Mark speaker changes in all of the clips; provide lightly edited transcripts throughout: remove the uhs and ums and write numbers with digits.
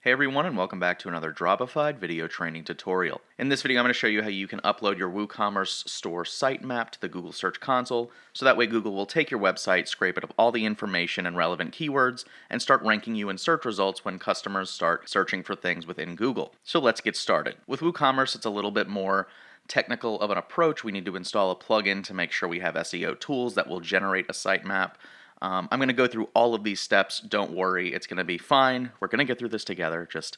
Speaker 1: Hey everyone, and welcome back to another Dropified video training tutorial. In this video I'm going to show you how you can upload your WooCommerce store sitemap to the Google Search Console, so that way Google will take your website, scrape it of all the information and relevant keywords, and start ranking you in search results when customers start searching for things within Google. So let's get started. With WooCommerce it's a little bit more technical of an approach. We need to install a plugin to make sure we have SEO tools that will generate a sitemap. I'm going to go through all of these steps. Don't worry, it's going to be fine. We're going to get through this together. Just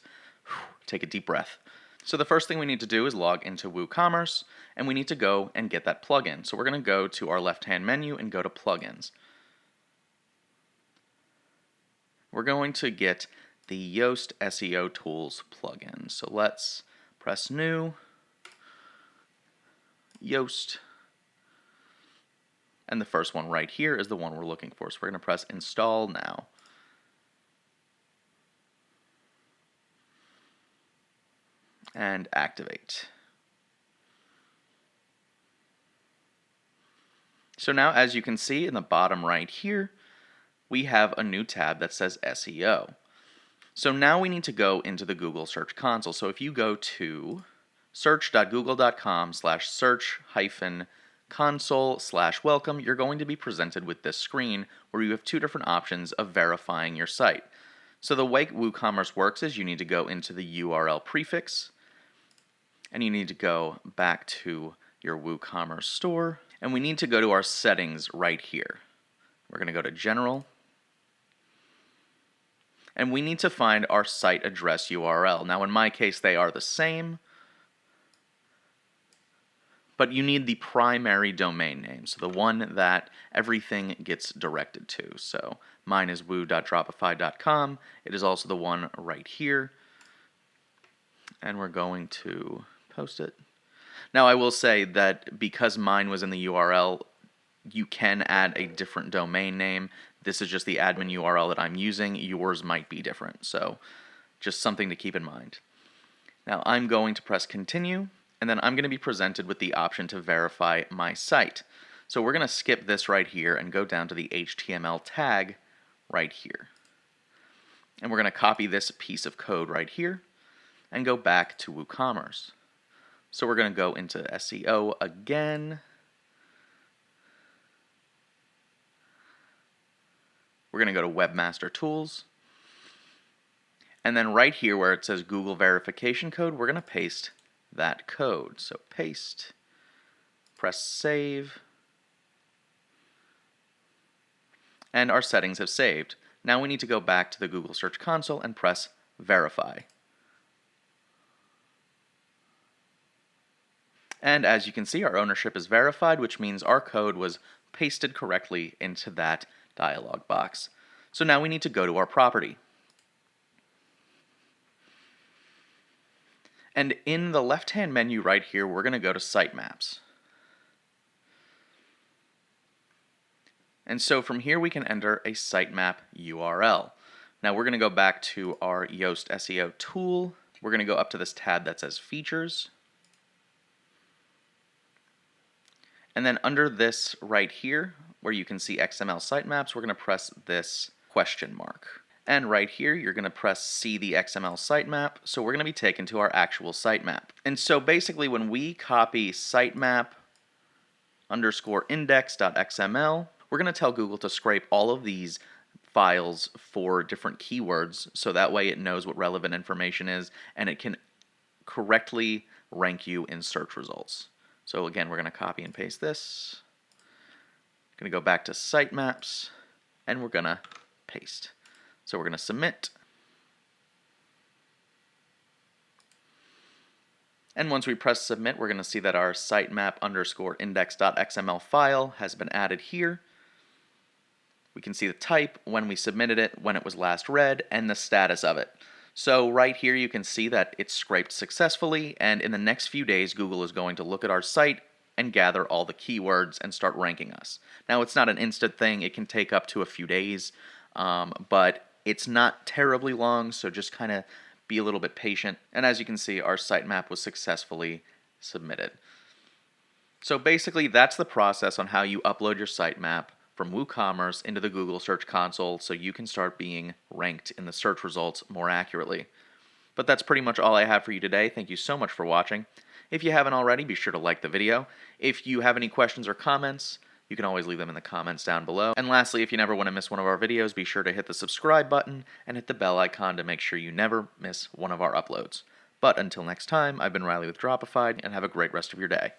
Speaker 1: take a deep breath. So the first thing we need to do is log into WooCommerce, and we need to go and get that plugin. So we're going to go to our left-hand menu and go to Plugins. We're going to get the Yoast SEO Tools plugin. So let's press New, Yoast. And the first one right here is the one we're looking for. So we're going to press Install Now. And activate. So now, as you can see in the bottom right here, we have a new tab that says SEO. So now we need to go into the Google Search Console. So if you go to search.google.com/search-console/welcome, you're going to be presented with this screen where you have two different options of verifying your site. So the way WooCommerce works is you need to go into the URL prefix, and you need to go back to your WooCommerce store, and we need to go to our settings right here. We're going to go to General, and we need to find our site address URL. Now in my case they are the same, but you need the primary domain name, so the one that everything gets directed to. So mine is woo.dropified.com. It is also the one right here, and we're going to post it. Now I will say that because mine was in the URL, you can add a different domain name. This is just the admin URL that I'm using. Yours might be different, so just something to keep in mind. Now I'm going to press Continue, and then I'm going to be presented with the option to verify my site. So we're going to skip this right here and go down to the HTML tag right here. And we're going to copy this piece of code right here and go back to WooCommerce. So we're going to go into SEO again. We're going to go to Webmaster Tools. And then right here where it says Google verification code, we're going to paste that code. So paste, press save, and our settings have saved. Now we need to go back to the Google Search Console and press verify. And as you can see, our ownership is verified, which means our code was pasted correctly into that dialog box. So now we need to go to our property. And in the left-hand menu right here, we're going to go to Sitemaps. And so from here we can enter a sitemap URL. Now we're going to go back to our Yoast SEO tool. We're going to go up to this tab that says Features. And then under this right here, where you can see XML sitemaps, we're going to press this question mark. And right here, you're going to press See the XML sitemap, so we're going to be taken to our actual sitemap. And so basically when we copy sitemap_index.xml, we're going to tell Google to scrape all of these files for different keywords, so that way it knows what relevant information is, and it can correctly rank you in search results. So again, we're going to copy and paste this. Going to go back to sitemaps, and we're going to paste. So we're going to submit. And once we press submit, we're going to see that our sitemap_index.xml file has been added here. We can see the type, when we submitted it, when it was last read, and the status of it. So right here you can see that it's scraped successfully, and in the next few days Google is going to look at our site and gather all the keywords and start ranking us. Now it's not an instant thing, it can take up to a few days, but it's not terribly long, so just kind of be a little bit patient. And as you can see, our sitemap was successfully submitted. So basically that's the process on how you upload your sitemap from WooCommerce into the Google Search Console so you can start being ranked in the search results more accurately. But that's pretty much all I have for you today. Thank you so much for watching. If you haven't already, be sure to like the video. If you have any questions or comments, you can always leave them in the comments down below. And lastly, if you never want to miss one of our videos, be sure to hit the subscribe button and hit the bell icon to make sure you never miss one of our uploads. But until next time, I've been Riley with Dropified, and have a great rest of your day.